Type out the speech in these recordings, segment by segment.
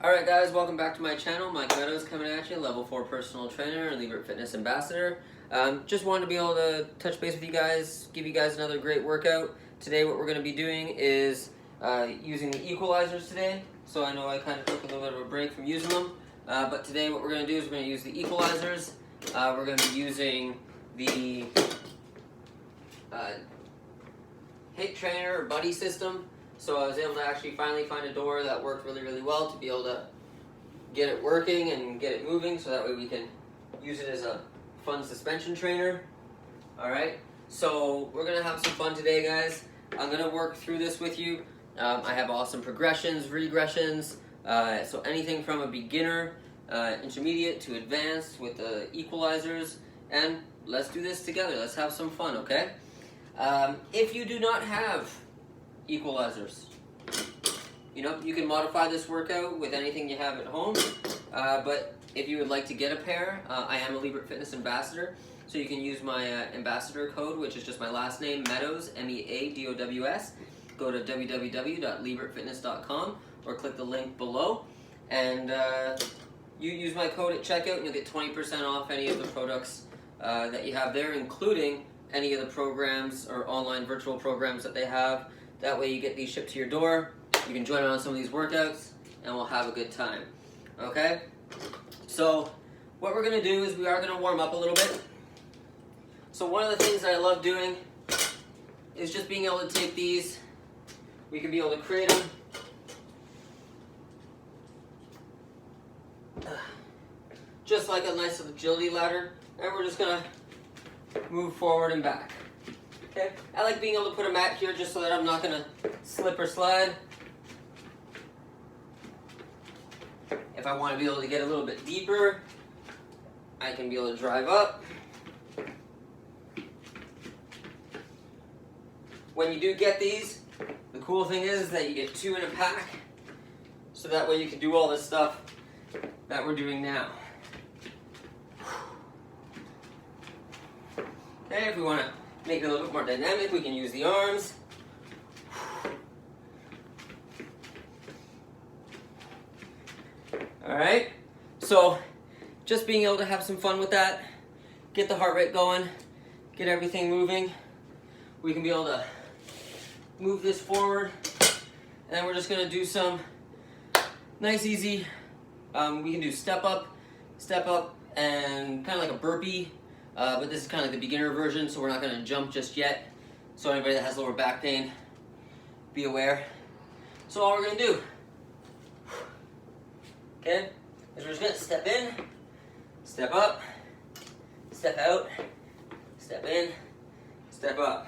Alright guys, welcome back to my channel. Mike Meadows coming at you, level 4 personal trainer and Lebert Fitness ambassador. Just wanted to be able to touch base with you guys, give you guys another great workout. Today what we're going to be doing is using the equalizers today. So I know I kind of took a little bit of a break from using them. But today what we're going to do is we're going to use the equalizers. We're going to be using the HIIT trainer or buddy system. So I was able to actually finally find a door that worked really well to be able to get it working and get it moving, so that way we can use it as a fun suspension trainer. Alright, so we're going to have some fun today, guys. I'm going to work through this with you. I have awesome progressions, regressions, so anything from a beginner, intermediate to advanced with the equalizers, and let's do this together. Let's have some fun, okay? If you do not have equalizers, you can modify this workout with anything you have at home, but if you would like to get a pair, I am a Lebert Fitness ambassador, so you can use my ambassador code, which is just my last name, Meadows, M-E-A-D-O-W-S. Go to www.lebertfitness.com or click the link below, and you use my code at checkout and you'll get 20% off any of the products that you have there, including any of the programs or online virtual programs that they have. That way you get these shipped to your door, you can join in on some of these workouts, and we'll have a good time. Okay? So, what we're going to do is we are going to warm up a little bit. So one of the things that I love doing is just being able to take these, we can be able to create them. Just like a nice agility ladder, and we're just going to move forward and back. Okay. I like being able to put a mat here just so that I'm not going to slip or slide. If I want to be able to get a little bit deeper, I can be able to drive up. When you do get these, the cool thing is that you get 2 in a pack, so that way you can do all this stuff that we're doing now. Okay, if we want to make it a little bit more dynamic, we can use the arms. Alright, so just being able to have some fun with that, get the heart rate going, get everything moving. We can be able to move this forward, and then we're just going to do some nice, easy, we can do step up, and kind of like a burpee. But this is kind of like the beginner version, so we're not going to jump just yet. So anybody that has lower back pain, be aware. So all we're going to do, okay, is we're just going to step in, step up, step out, step in, step up.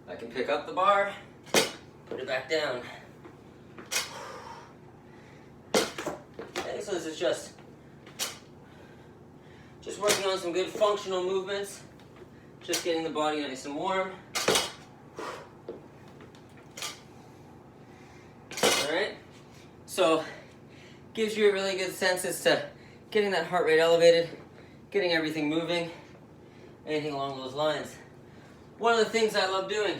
I can pick up the bar, put it back down. Okay, so this is just working on some good functional movements, just getting the body nice and warm. Alright, so gives you a really good sense as to getting that heart rate elevated, getting everything moving, anything along those lines. One of the things I love doing,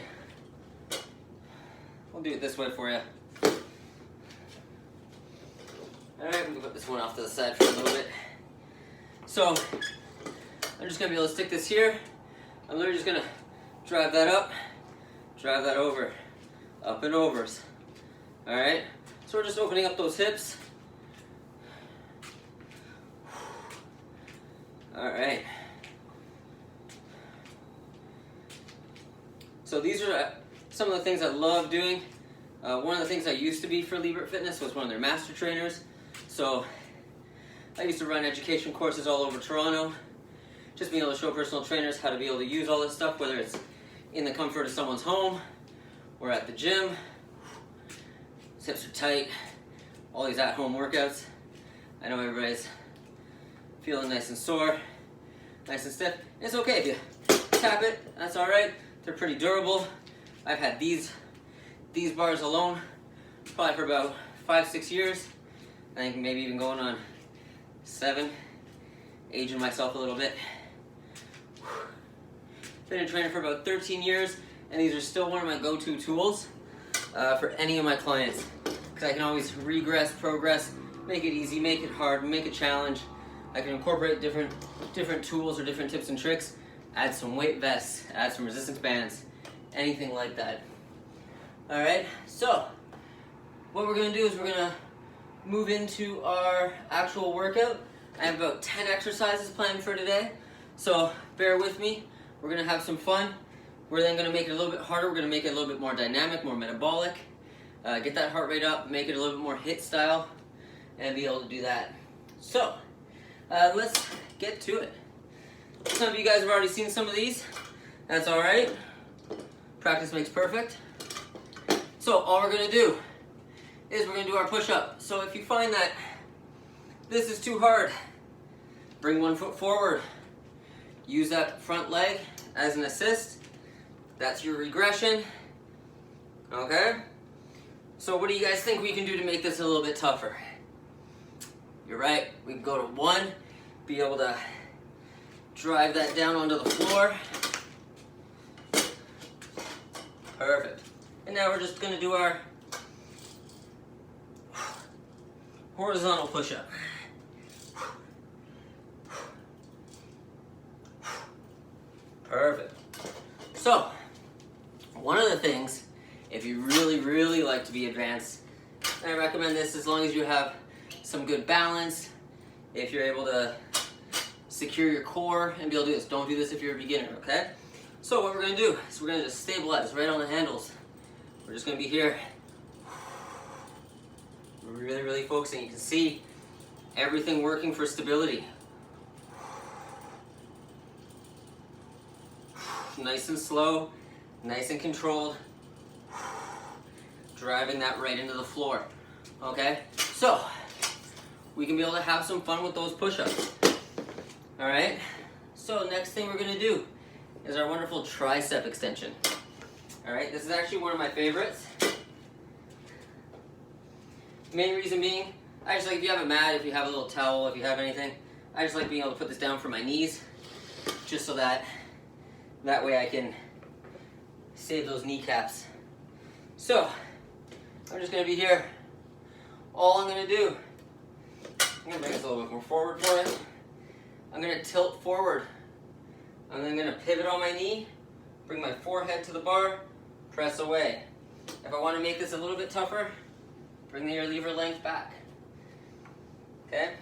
we'll do it this way for you. Alright, we can put this one off to the side for a little bit. So, I'm just going to be able to stick this here. I'm literally just going to drive that up, drive that over, up and overs. Alright? So we're just opening up those hips. Alright. So these are some of the things I love doing. One of the things I used to be for Lebert Fitness was one of their master trainers. So I used to run education courses all over Toronto, just being able to show personal trainers how to be able to use all this stuff, whether it's in the comfort of someone's home or at the gym. Hips are tight, all these at-home workouts. I know everybody's feeling nice and sore, nice and stiff. It's okay if you tap it, that's alright. They're pretty durable. I've had these bars alone probably for about 5-6 years. I think maybe even going on 7, aging myself a little bit. Been a trainer for about 13 years, and these are still one of my go-to tools. for any of my clients, because I can always regress, progress, make it easy, make it hard, make a challenge. I can incorporate different tools or different tips and tricks, add some weight vests, add some resistance bands, anything like that. All right, so what we're gonna do is we're gonna move into our actual workout. I have about 10 exercises planned for today, so bear with me. We're gonna have some fun. We're then gonna make it a little bit harder. We're gonna make it a little bit more dynamic, more metabolic, get that heart rate up, make it a little bit more HIIT style, and be able to do that. So let's get to it. Some of you guys have already seen some of these. That's all right. Practice makes perfect. So all we're gonna do is we're gonna do our push-up. So if you find that this is too hard, bring one foot forward. Use that front leg as an assist. That's your regression. Okay? So what do you guys think we can do to make this a little bit tougher? You're right. We can go to 1, be able to drive that down onto the floor. Perfect. And now we're just gonna do our horizontal push-up. Perfect. So, one of the things, if you really like to be advanced, I recommend this as long as you have some good balance, if you're able to secure your core and be able to do this. Don't do this if you're a beginner, okay? So what we're gonna do is we're gonna just stabilize right on the handles. We're just gonna be here, really focusing. You can see everything working for stability. Nice and slow, nice and controlled, driving that right into the floor, okay? So, we can be able to have some fun with those push-ups, all right? So, next thing we're gonna do is our wonderful tricep extension, all right? This is actually one of my favorites. Main reason being, I just like, if you have a mat, if you have a little towel, if you have anything, I just like being able to put this down for my knees, just so that way I can save those kneecaps. So, I'm just gonna be here. All I'm gonna do, I'm gonna bring this a little bit more forward for it. I'm gonna tilt forward. I'm then gonna pivot on my knee, bring my forehead to the bar, press away. If I wanna make this a little bit tougher, bring your lever length back. Okay?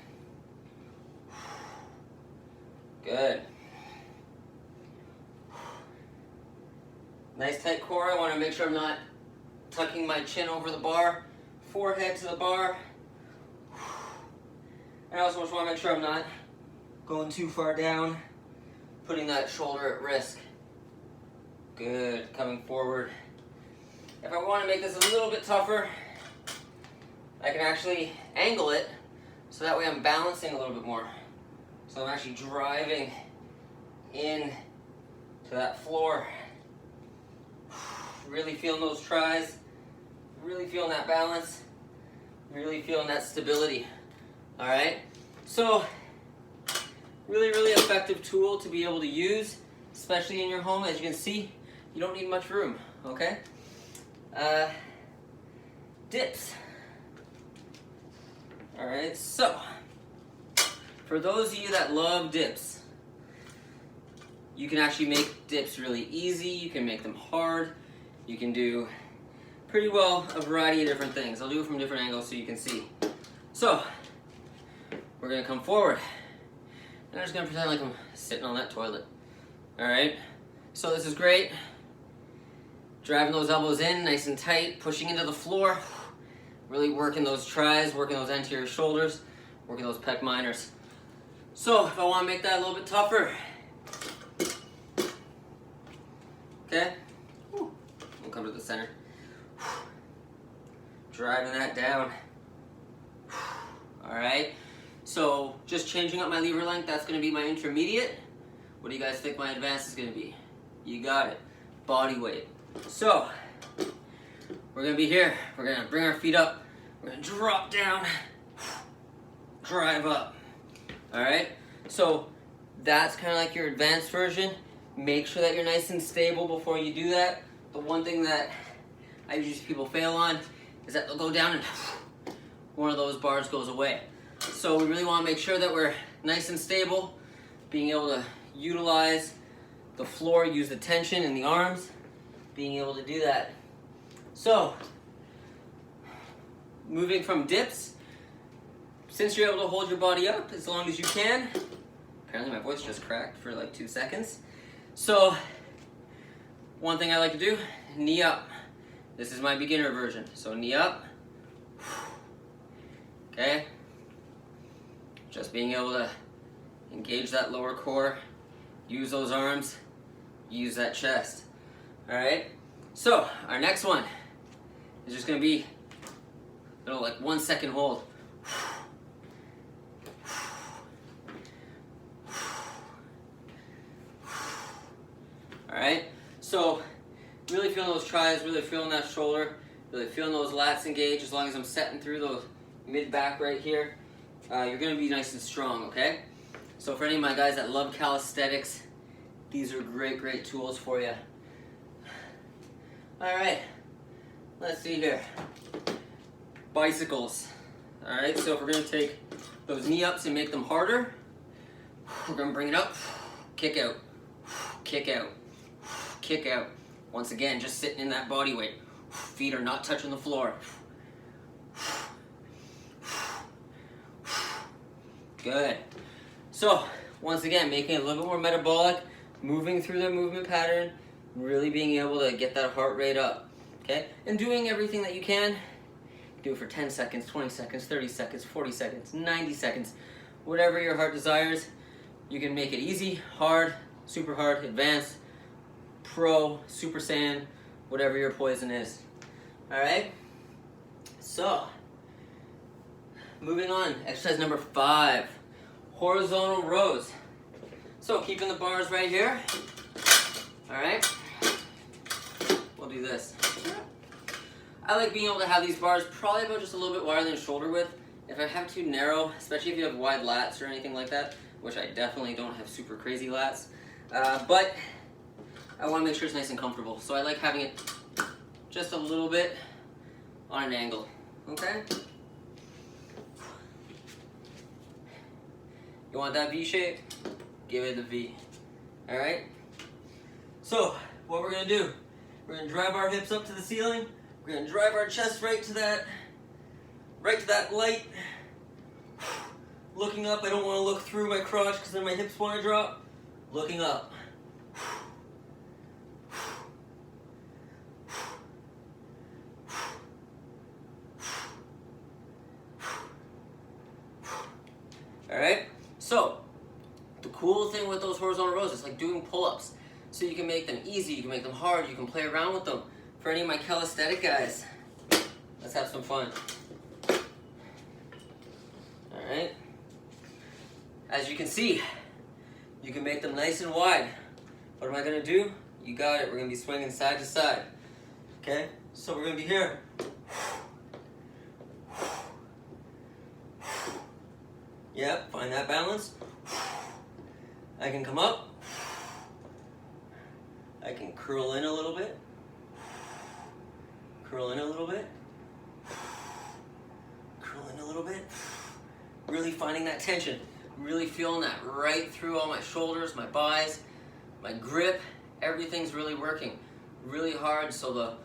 Good. Nice tight core. I want to make sure I'm not tucking my chin over the bar, forehead to the bar. I also just want to make sure I'm not going too far down, putting that shoulder at risk. Good, coming forward. If I want to make this a little bit tougher, I can actually angle it so that way I'm balancing a little bit more. So I'm actually driving in to that floor. Really feeling those tries, really feeling that balance, really feeling that stability. All right, so really effective tool to be able to use, especially in your home. As you can see, you don't need much room, okay? Dips. All right, so for those of you that love dips, you can actually make dips really easy. You can make them hard. You can do pretty well a variety of different things. I'll do it from different angles so you can see. So, we're gonna come forward. And I'm just gonna pretend like I'm sitting on that toilet. All right, so this is great. Driving those elbows in nice and tight, pushing into the floor. Really working those tries, working those anterior shoulders, working those pec minors. So, if I wanna make that a little bit tougher, okay? We'll come to the center. Driving that down. All right, so just changing up my lever length, that's gonna be my intermediate. What do you guys think my advanced is gonna be? You got it, body weight. So, we're gonna be here. We're gonna bring our feet up. We're gonna drop down, drive up. All right, so that's kind of like your advanced version. Make sure that you're nice and stable before you do that. The one thing that I usually see people fail on is that they'll go down and one of those bars goes away. So we really want to make sure that we're nice and stable, being able to utilize the floor, use the tension in the arms, being able to do that. So, moving from dips, since you're able to hold your body up as long as you can, apparently my voice just cracked for like 2 seconds. So, one thing I like to do, knee up. This is my beginner version. So knee up, okay? Just being able to engage that lower core, use those arms, use that chest, all right? So our next one is just gonna be a little like 1 second hold. All right, so really feeling those tries, really feeling that shoulder, really feeling those lats engage. As long as I'm setting through those mid-back right here, you're gonna be nice and strong, okay? So for any of my guys that love calisthenics, these are great tools for you. All right, let's see here. Bicycles. All right, so if we're gonna take those knee ups and make them harder, we're gonna bring it up, kick out, kick out, kick out. Once again, just sitting in that body weight. Feet are not touching the floor. Good. So, once again, making it a little bit more metabolic, moving through the movement pattern, really being able to get that heart rate up, okay? And doing everything that you can. Do it for 10 seconds, 20 seconds, 30 seconds, 40 seconds, 90 seconds. Whatever your heart desires, you can make it easy, hard, super hard, advanced, pro, super saiyan, whatever your poison is. All right? So, moving on, exercise number 5, horizontal rows. So, keeping the bars right here. All right? We'll do this. I like being able to have these bars probably about just a little bit wider than shoulder width. If I have too narrow, especially if you have wide lats or anything like that, which I definitely don't have super crazy lats, but I want to make sure it's nice and comfortable. So I like having it just a little bit on an angle, okay? You want that V shape? Give it the V, all right? So what we're gonna do, we're gonna drive our hips up to the ceiling. We're gonna drive our chest right to that light. Looking up, I don't wanna look through my crotch because then my hips wanna drop. Looking up. All right, so the cool thing with those horizontal rows is like doing pull-ups. So you can make them easy, you can make them hard, you can play around with them. For any of my calisthenic guys, let's have some fun. All right, as you can see, you can make them nice and wide. What am I gonna do? You got it, we're gonna be swinging side to side. Okay, so we're gonna be here. Yep, find that balance. I can come up. I can curl in a little bit. Curl in a little bit. Curl in a little bit. Really finding that tension. Really feeling that right through all my shoulders, my thighs, my grip. Everything's really working really hard, so the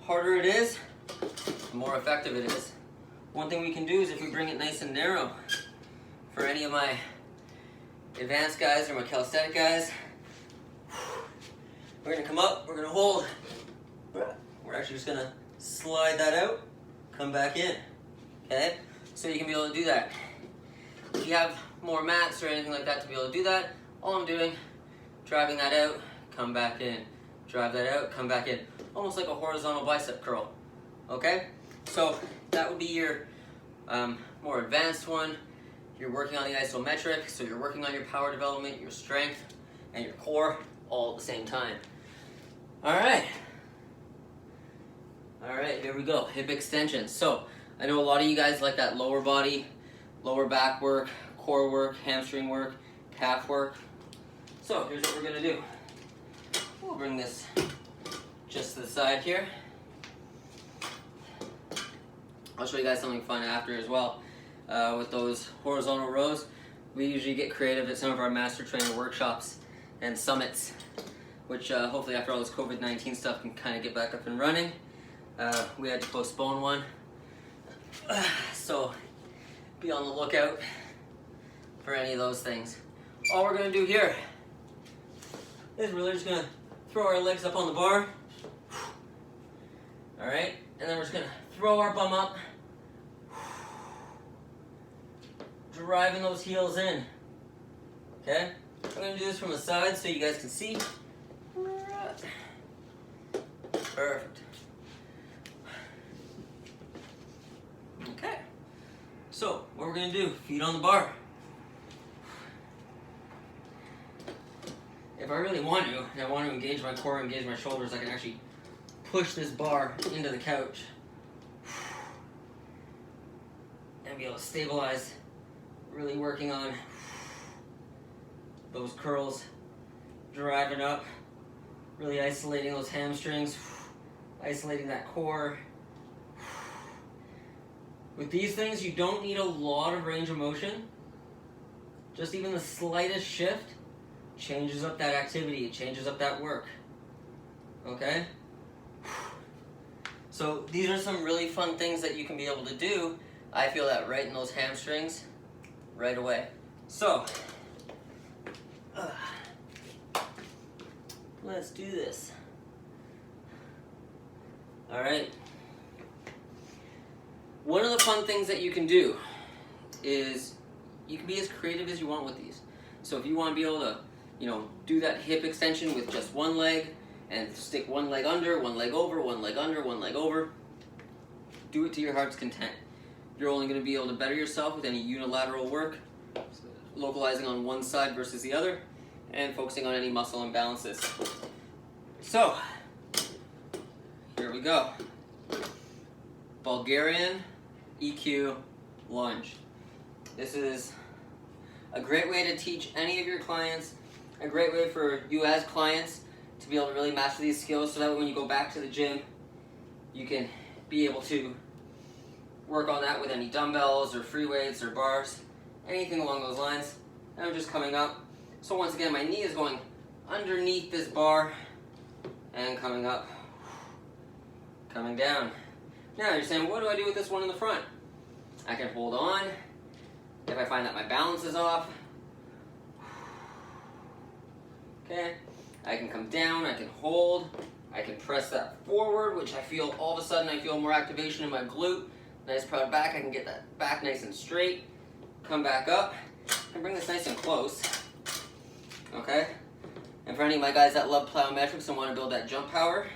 harder it is, the more effective it is. One thing we can do is if we bring it nice and narrow, for any of my advanced guys or my calisthenic guys, we're gonna come up, we're gonna hold. We're actually just gonna slide that out, come back in, okay? So you can be able to do that. If you have more mats or anything like that to be able to do that, all I'm doing, driving that out, come back in. Drive that out, come back in. Almost like a horizontal bicep curl, okay? So that would be your more advanced one. You're working on the isometric, so you're working on your power development, your strength, and your core all at the same time. All right, here we go, hip extensions. So I know a lot of you guys like that lower body, lower back work, core work, hamstring work, calf work. So here's what we're gonna do. We'll bring this just to the side here. I'll show you guys something fun after as well. With those horizontal rows, we usually get creative at some of our master trainer workshops and summits, which hopefully after all this COVID-19 stuff can kind of get back up and running. We had to postpone one, so be on the lookout for any of those things. All we're going to do here is we're just going to throw our legs up on the bar, alright, and then we're just going to throw our bum up, driving those heels in, okay? I'm going to do this from the side so you guys can see. Perfect. Okay, so what we're going to do, feet on the bar. If I really want to, and I want to engage my core, engage my shoulders, I can actually push this bar into the couch and be able to stabilize, really working on those curls, driving up, really isolating those hamstrings, isolating that core. With these things, you don't need a lot of range of motion. Just even the slightest shift changes up that activity, it changes up that work. Okay? So these are some really fun things that you can be able to do. I feel that right in those hamstrings right away. So, let's do this. Alright. One of the fun things that you can do is you can be as creative as you want with these. So if you want to be able to, do that hip extension with just one leg and stick one leg under, one leg over, one leg under, one leg over, do it to your heart's content. You're only going to be able to better yourself with any unilateral work, localizing on one side versus the other, and focusing on any muscle imbalances. So, here we go. Bulgarian EQ lunge. This is a great way to teach any of your clients, a great way for you as clients to be able to really master these skills so that when you go back to the gym, you can be able to work on that with any dumbbells or free weights or bars, anything along those lines. And I'm just coming up. So once again, my knee is going underneath this bar and coming up, coming down. Now you're saying, what do I do with this one in the front? I can hold on. If I find that my balance is off, okay, I can come down, I can hold, I can press that forward, which I feel all of a sudden I feel more activation in my glute. Nice proud back, I can get that back nice and straight. Come back up and bring this nice and close. Okay? And for any of my guys that love plyometrics and want to build that jump power,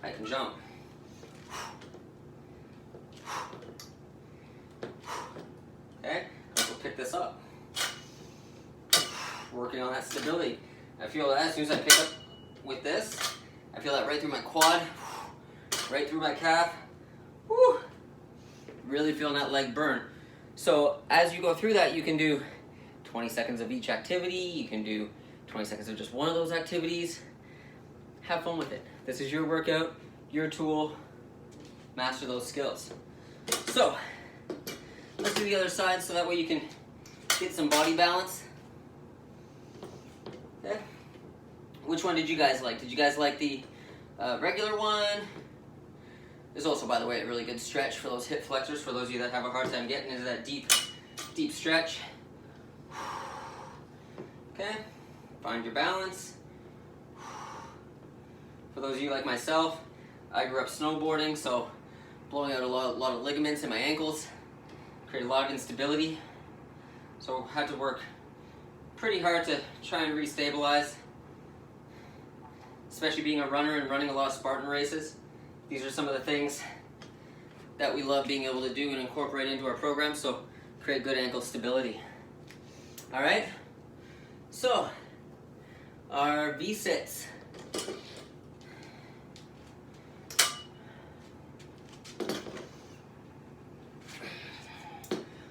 I can jump. Okay? Let's pick this up. Working on that stability. I feel that as soon as I pick up with this, I feel that right through my quad, right through my calf. Woo! Really feeling that leg burn. So as you go through that, you can do 20 seconds of each activity. You can do 20 seconds of just one of those activities. Have fun with it. This is your workout, your tool. Master those skills. So let's do the other side so that way you can get some body balance. Okay. Which one did you guys like? Did you guys like the regular one? There's also, by the way, a really good stretch for those hip flexors, for those of you that have a hard time getting into that deep stretch. Okay, find your balance. For those of you like myself, I grew up snowboarding, so blowing out a lot of ligaments in my ankles, created a lot of instability. So had to work pretty hard to try and re-stabilize, especially being a runner and running a lot of Spartan races. These are some of the things that we love being able to do and incorporate into our program, so create good ankle stability. All right, so our V-sits.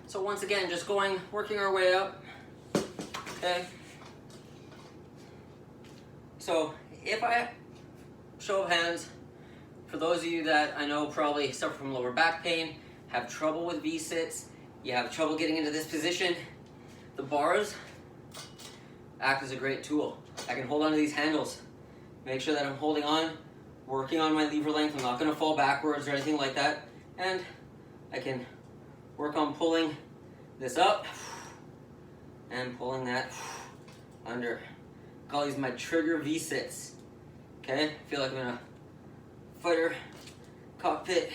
So once again, just working our way up, okay? So if I, show of hands, for those of you that I know probably suffer from lower back pain, have trouble with V-sits, you have trouble getting into this position, the bars act as a great tool. I can hold on to these handles, make sure that I'm holding on, working on my lever length. I'm not going to fall backwards or anything like that. And I can work on pulling this up and pulling that under. I call these my trigger V-sits. Okay, feel like I'm in a fighter cockpit.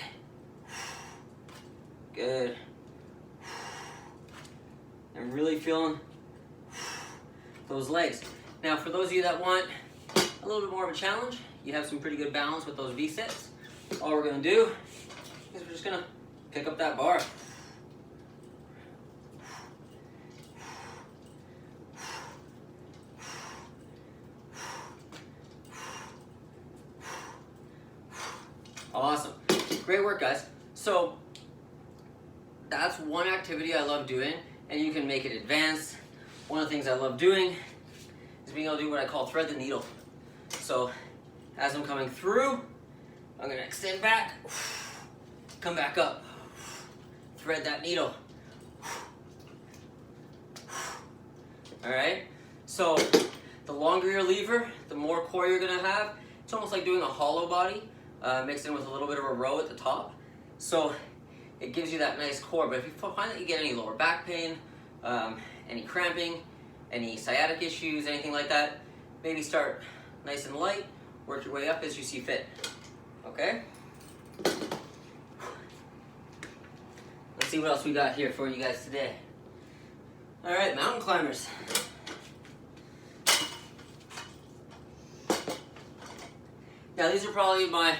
Good. I'm really feeling those legs. Now, for those of you that want a little bit more of a challenge, you have some pretty good balance with those V-sits. All we're gonna do is we're just gonna pick up that bar. Awesome. Great work, guys. So that's one activity I love doing, and you can make it advanced. One of the things I love doing is being able to do what I call thread the needle. So as I'm coming through, I'm gonna extend back, come back up, thread that needle. All right, so the longer your lever, the more core you're gonna have. It's almost like doing a hollow body, mixed in with a little bit of a row at the top. So it gives you that nice core. But if you find that you get any lower back pain, any cramping, any sciatic issues, anything like that, maybe start nice and light, work your way up as you see fit. Okay? Let's see what else we got here for you guys today. All right, mountain climbers. Now these are probably my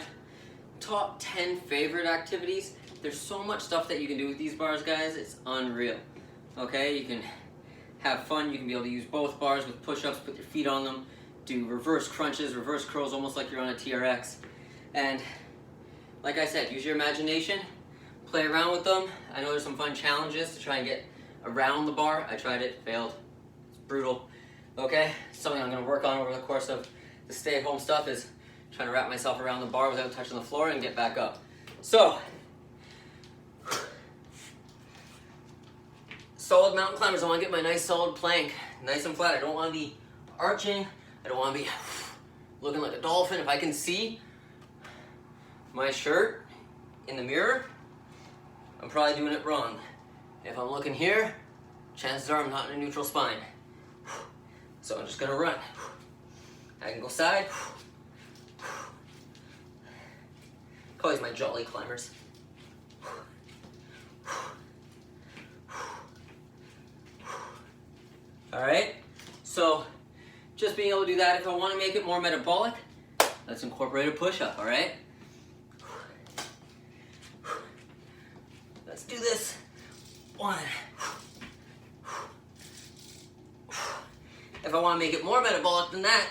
top 10 favorite activities. There's so much stuff that you can do with these bars, guys. It's unreal. Okay, you can have fun. You can be able to use both bars with push-ups, put your feet on them, do reverse crunches, reverse curls, almost like you're on a TRX. And like I said, use your imagination, play around with them. I know there's some fun challenges to try and get around the bar. I tried it, failed. It's brutal. Okay, something I'm gonna work on over the course of the stay-at-home stuff is trying to wrap myself around the bar without touching the floor and get back up. So, solid mountain climbers, I want to get my nice solid plank, nice and flat. I don't want to be arching. I don't want to be looking like a dolphin. If I can see my shirt in the mirror, I'm probably doing it wrong. If I'm looking here, chances are I'm not in a neutral spine. So I'm just going to run. I can go side. Call these my jolly climbers. All right, so just being able to do that. If I want to make it more metabolic, let's incorporate a push-up, all right? Let's do this. 1. If I want to make it more metabolic than that,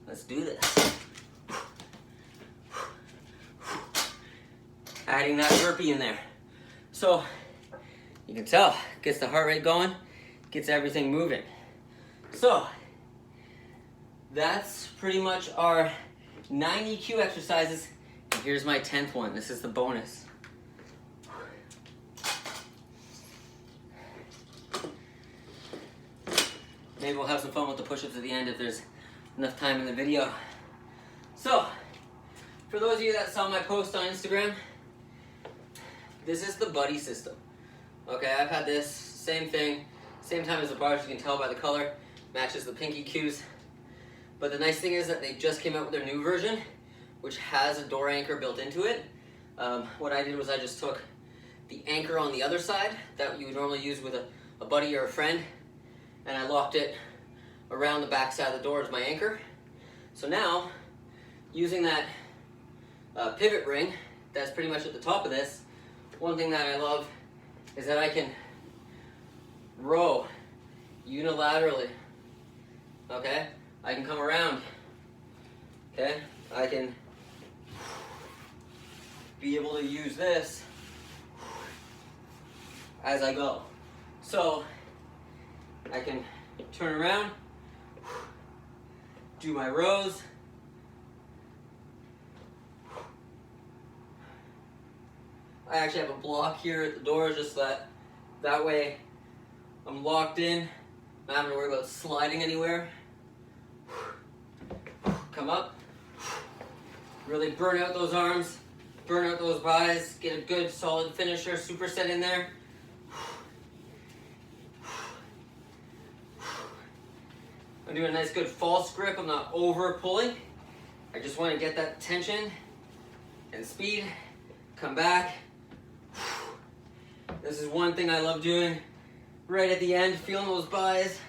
let's do this. Adding that burpee in there. So you can tell, gets the heart rate going, gets everything moving. So that's pretty much our 9 EQ exercises. And here's my 10th one. This is the bonus. Maybe we'll have some fun with the push-ups at the end if there's enough time in the video. So, for those of you that saw my post on Instagram, this is the buddy system. Okay, I've had this, same thing, same time as the bars, you can tell by the color, matches the pinky cues. But the nice thing is that they just came out with their new version, which has a door anchor built into it. What I did was I just took the anchor on the other side that you would normally use with a buddy or a friend, and I locked it around the back side of the door as my anchor. So now, using that pivot ring that's pretty much at the top of this, one thing that I love is that I can row unilaterally. Okay, I can come around. Okay, I can be able to use this as I go. So I can turn around, do my rows, I actually have a block here at the door, just that way I'm locked in. I'm not having to worry about sliding anywhere. Come up. Really burn out those arms, burn out those buys, get a good solid finisher, superset in there. I'm doing a nice good false grip. I'm not over pulling. I just want to get that tension and speed. Come back. This is one thing I love doing right at the end, feeling those buys.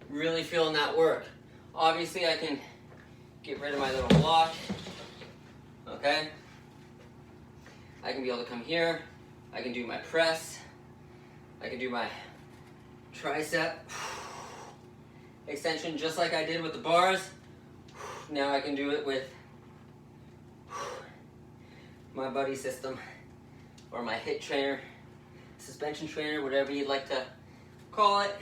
Really feeling that work. Obviously I can get rid of my little block. Okay? I can be able to come here. I can do my press. I can do my tricep extension just like I did with the bars. Now I can do it with my buddy system or my HIIT trainer, suspension trainer, whatever you'd like to call it.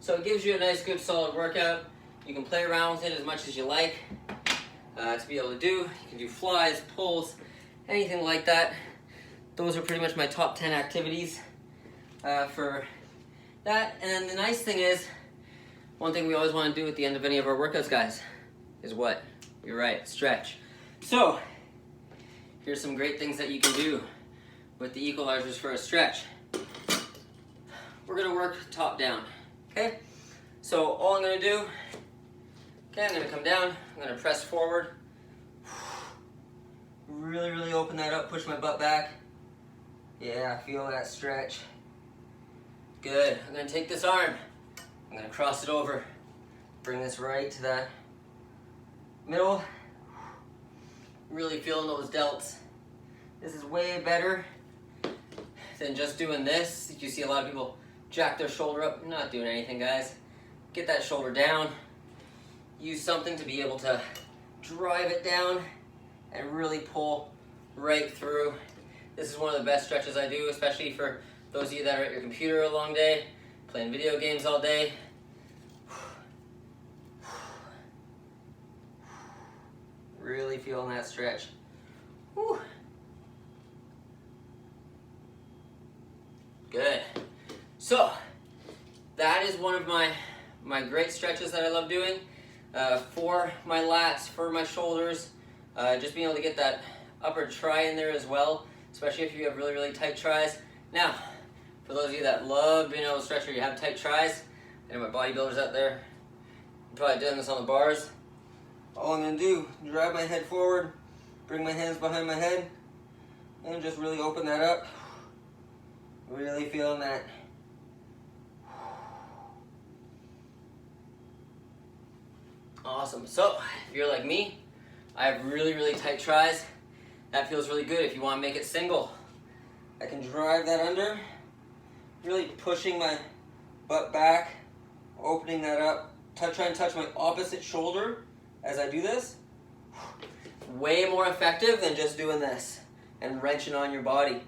So it gives you a nice good solid workout. You can play around with it as much as you like to be able to do. You can do flies, pulls, anything like that. Those are pretty much my top 10 activities for that. And then the nice thing is, one thing we always want to do at the end of any of our workouts, guys, is what? You're right, stretch. So here's some great things that you can do with the equalizers for a stretch. We're gonna work top down, okay? So all I'm gonna do, okay, I'm gonna come down, I'm gonna press forward. Really, really open that up, push my butt back. Yeah, feel that stretch. Good. I'm gonna take this arm, I'm gonna cross it over, bring this right to that middle. Really feeling those delts. This is way better than just doing this. You see a lot of people jack their shoulder up. I'm not doing anything, guys. Get that shoulder down. Use something to be able to drive it down and really pull right through. This is one of the best stretches I do, especially for those of you that are at your computer a long day, playing video games all day. Really feeling that stretch. Whew. Good. So, that is one of my great stretches that I love doing for my lats, for my shoulders. Just being able to get that upper tri in there as well, especially if you have really, really tight tris. Now, for those of you that love being able to stretch or you have tight tris, I know my bodybuilders out there, I'm probably doing this on the bars. All I'm gonna do, drive my head forward, bring my hands behind my head, and just really open that up. Really feeling that. Awesome. So, if you're like me, I have really, really tight tris. That feels really good. If you want to make it single, I can drive that under, really pushing my butt back, opening that up, try and touch my opposite shoulder as I do this. Way more effective than just doing this and wrenching on your body.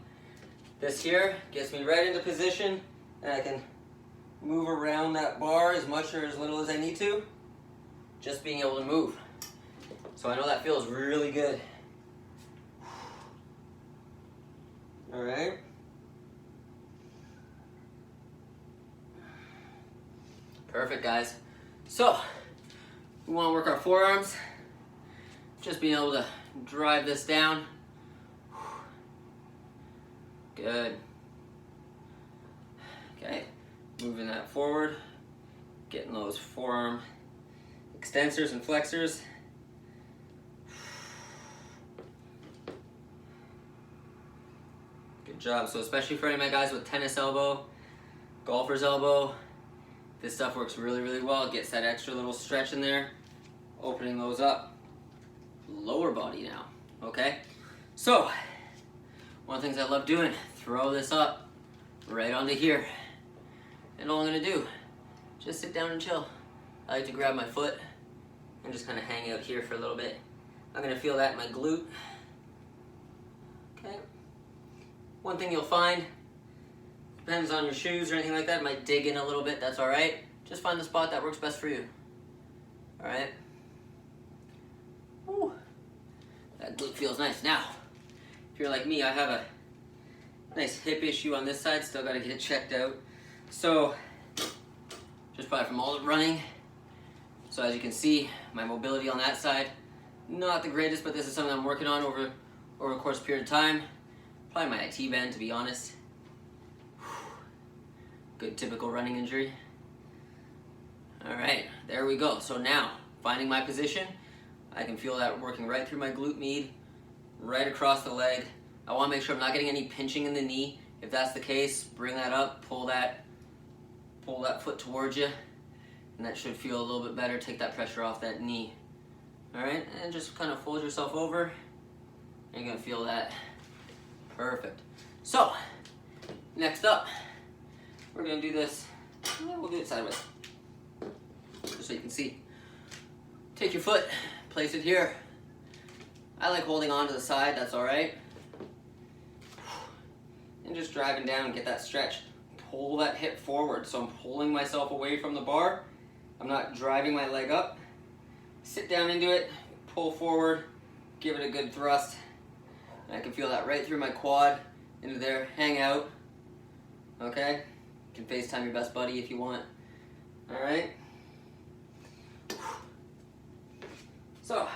This here gets me right into position, and I can move around that bar as much or as little as I need to, just being able to move. So I know that feels really good. All right. Perfect, guys. So, we want to work our forearms. Just being able to drive this down. Good. Okay, moving that forward. Getting those forearm extensors and flexors. Good job. So especially for any of my guys with tennis elbow, golfer's elbow, this stuff works really, really well. It gets that extra little stretch in there, opening those up. Lower body now, okay? So, one of the things I love doing, throw this up right onto here. And all I'm gonna do, just sit down and chill. I like to grab my foot and just kind of hang out here for a little bit. I'm gonna feel that in my glute. Okay. One thing you'll find, depends on your shoes or anything like that, it might dig in a little bit, that's all right. just find the spot that works best for you. All right. Woo. That glute feels nice. Now, if you're like me, I have a nice hip issue on this side. Still got to get it checked out. So, just probably from all the running. So as you can see, my mobility on that side, not the greatest, but this is something I'm working on over a course period of time. Probably my IT band, to be honest. Good typical running injury. All right, there we go. So now, finding my position, I can feel that working right through my glute med, right across the leg. I want to make sure I'm not getting any pinching in the knee. If that's the case, bring that up, pull that foot towards you, and that should feel a little bit better. Take that pressure off that knee. All right, and just kind of fold yourself over. You're gonna feel that. Perfect. So, next up, we're gonna do this. We'll do it sideways, just so you can see. Take your foot, place it here. I like holding on to the side, that's all right. And just driving down and get that stretch. Pull that hip forward, so I'm pulling myself away from the bar. I'm not driving my leg up. Sit down into it, pull forward, give it a good thrust. And I can feel that right through my quad, into there, hang out. Okay? You can FaceTime your best buddy if you want. All right? So,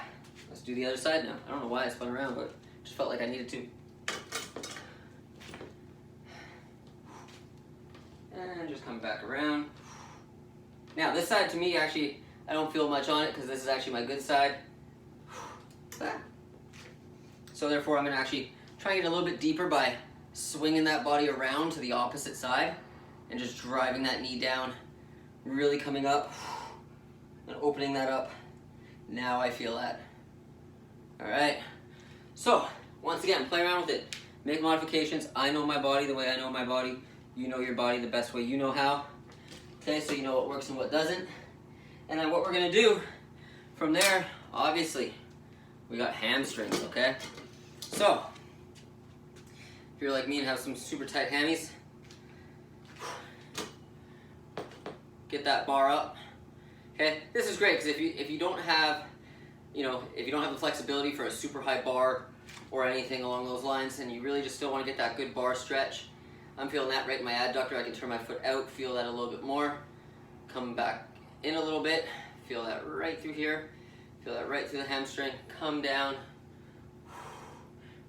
let's do the other side now. I don't know why I spun around, but just felt like I needed to. And just come back around. Now, this side to me, actually, I don't feel much on it because this is actually my good side. So therefore, I'm going to actually try and get a little bit deeper by swinging that body around to the opposite side and just driving that knee down, really coming up and opening that up. Now I feel that. All right. So, once again, play around with it. Make modifications. I know my body the way I know my body. You know your body the best way you know how. Okay, so you know what works and what doesn't. And then what we're gonna do from there, obviously, we got hamstrings, okay? So, if you're like me and have some super tight hammies, get that bar up. Okay, this is great because if you don't have, if you don't have the flexibility for a super high bar or anything along those lines, and you really just still want to get that good bar stretch, I'm feeling that right in my adductor. I can turn my foot out, feel that a little bit more. Come back in a little bit, feel that right through here, feel that right through the hamstring, come down.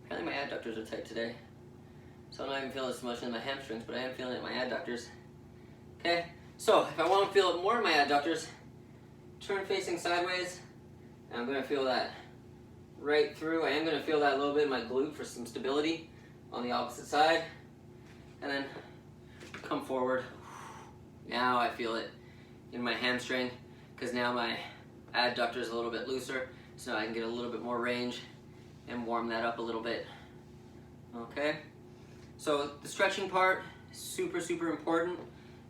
Apparently my adductors are tight today, so I'm not even feeling it so much in my hamstrings, but I am feeling it in my adductors. Okay, so if I want to feel it more in my adductors, turn facing sideways, and I'm going to feel that right through. I am going to feel that a little bit in my glute for some stability on the opposite side. And then come forward. Now I feel it in my hamstring because now my adductor is a little bit looser, so now I can get a little bit more range and warm that up a little bit. Okay? So the stretching part, super, super important.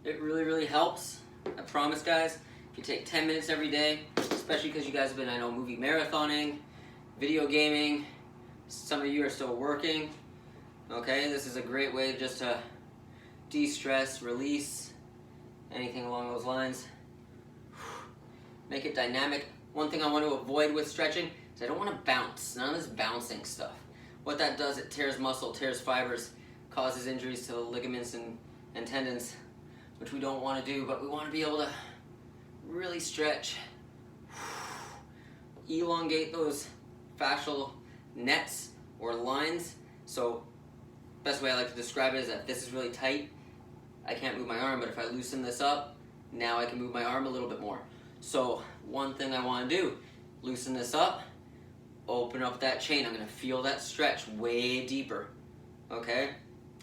It really, really helps. I promise, guys. If you take 10 minutes every day, especially because you guys have been, I know, movie marathoning, video gaming, some of you are still working. Okay, this is a great way just to de-stress, release, anything along those lines. Make it dynamic. One thing I want to avoid with stretching is I don't want to bounce. None of this bouncing stuff. What that does, it tears muscle, tears fibers, causes injuries to the ligaments and tendons, which we don't want to do, but we want to be able to really stretch, elongate those fascial nets or lines. So best way I like to describe it is that this is really tight. I can't move my arm, but if I loosen this up, now I can move my arm a little bit more. So one thing I want to do, loosen this up, open up that chain. I'm going to feel that stretch way deeper. Okay?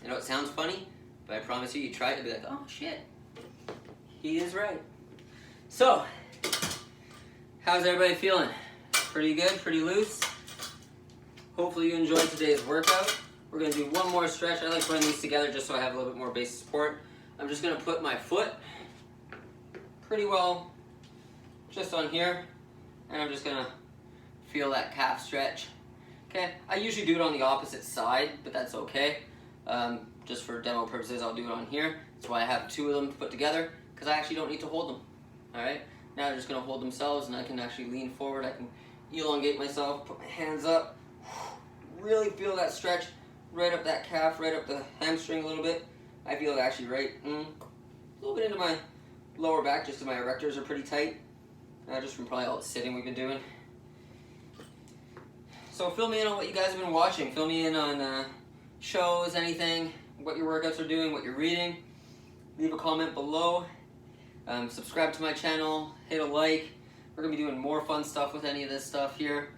I know it sounds funny, but I promise you, you try it to be like, oh shit, he is right. So, how's everybody feeling? Pretty good? Pretty loose? Hopefully you enjoyed today's workout. We're going to do one more stretch. I like putting these together just so I have a little bit more base support. I'm just going to put my foot pretty well just on here, and I'm just going to feel that calf stretch. Okay, I usually do it on the opposite side, but that's okay. Just for demo purposes, I'll do it on here. That's why I have two of them put together, because I actually don't need to hold them. Alright, now they're just going to hold themselves, and I can actually lean forward. I can elongate myself, put my hands up, really feel that stretch right up that calf, right up the hamstring a little bit. I feel it actually right a little bit into my lower back, just so my erectors are pretty tight, just from probably all the sitting we've been doing. So fill me in on what you guys have been watching. Fill me in on shows, anything, what your workouts are doing, what you're reading. Leave a comment below. Subscribe to my channel, hit a like. We're going to be doing more fun stuff with any of this stuff here.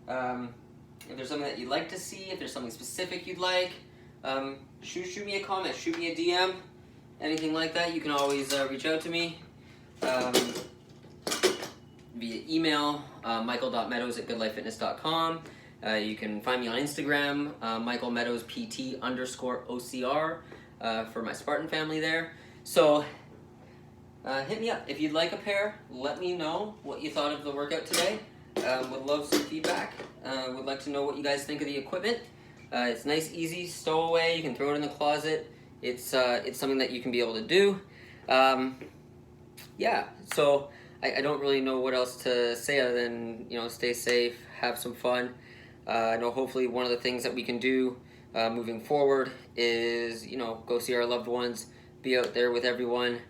If there's something that you'd like to see, if there's something specific you'd like, shoot me a comment, shoot me a DM, anything like that. You can always reach out to me via email, michael.meadows@goodlifefitness.com. You can find me on Instagram, Michael Meadows PT _OCR for my Spartan family there. So hit me up. If you'd like a pair, let me know what you thought of the workout today. Would love some feedback. Would like to know what you guys think of the equipment. It's nice, easy, stowaway. You can throw it in the closet. It's something that you can be able to do. Yeah, so I don't really know what else to say other than, stay safe, have some fun. I know hopefully one of the things that we can do moving forward is, go see our loved ones, be out there with everyone.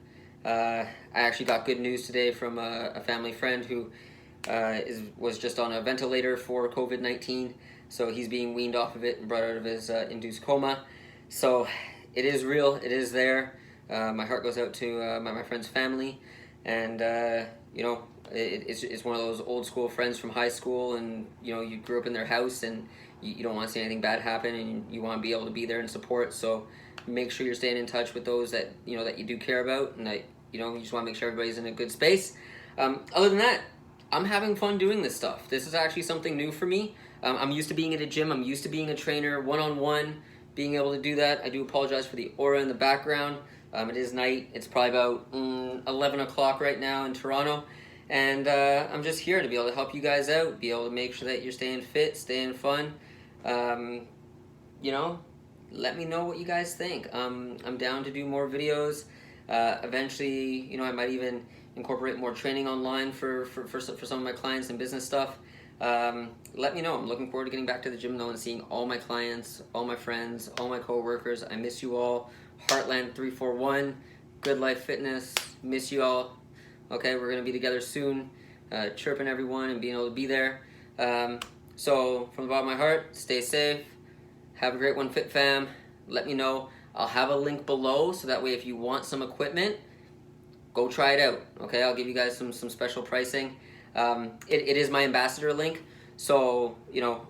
I actually got good news today from a family friend who was just on a ventilator for COVID-19, so he's being weaned off of it and brought out of his induced coma. So it is real, it is there. My heart goes out to my friend's family, and it's one of those old school friends from high school, and you grew up in their house, and you don't want to see anything bad happen, and you want to be able to be there and support. So make sure you're staying in touch with those that that you do care about, and that you just want to make sure everybody's in a good space. Other than that, I'm having fun doing this stuff. This is actually something new for me. I'm used to being at a gym. I'm used to being a trainer, one-on-one, being able to do that. I do apologize for the aura in the background. It is night. It's probably about 11 o'clock right now in Toronto. And I'm just here to be able to help you guys out, be able to make sure that you're staying fit, staying fun. Let me know what you guys think. I'm down to do more videos. Eventually, I might even incorporate more training online for some of my clients and business stuff. Let me know. I'm looking forward to getting back to the gym though and seeing all my clients, all my friends, all my co-workers. I miss you all. Heartland 341, Good Life Fitness, miss you all. Okay, we're going to be together soon, chirping everyone and being able to be there. So from the bottom of my heart, stay safe. Have a great one, Fit Fam. Let me know. I'll have a link below, so that way if you want some equipment, go try it out. Okay, I'll give you guys some special pricing. It is my ambassador link, so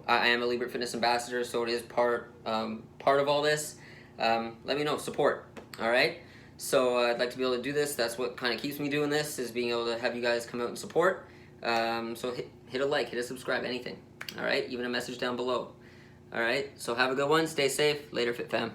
I am a Lebert Fitness ambassador, so it is part of all this. Let me know, support. All right. So I'd like to be able to do this. That's what kind of keeps me doing this, is being able to have you guys come out and support. So hit a like, hit a subscribe, anything. All right, even a message down below. All right. So have a good one. Stay safe. Later, Fit Fam.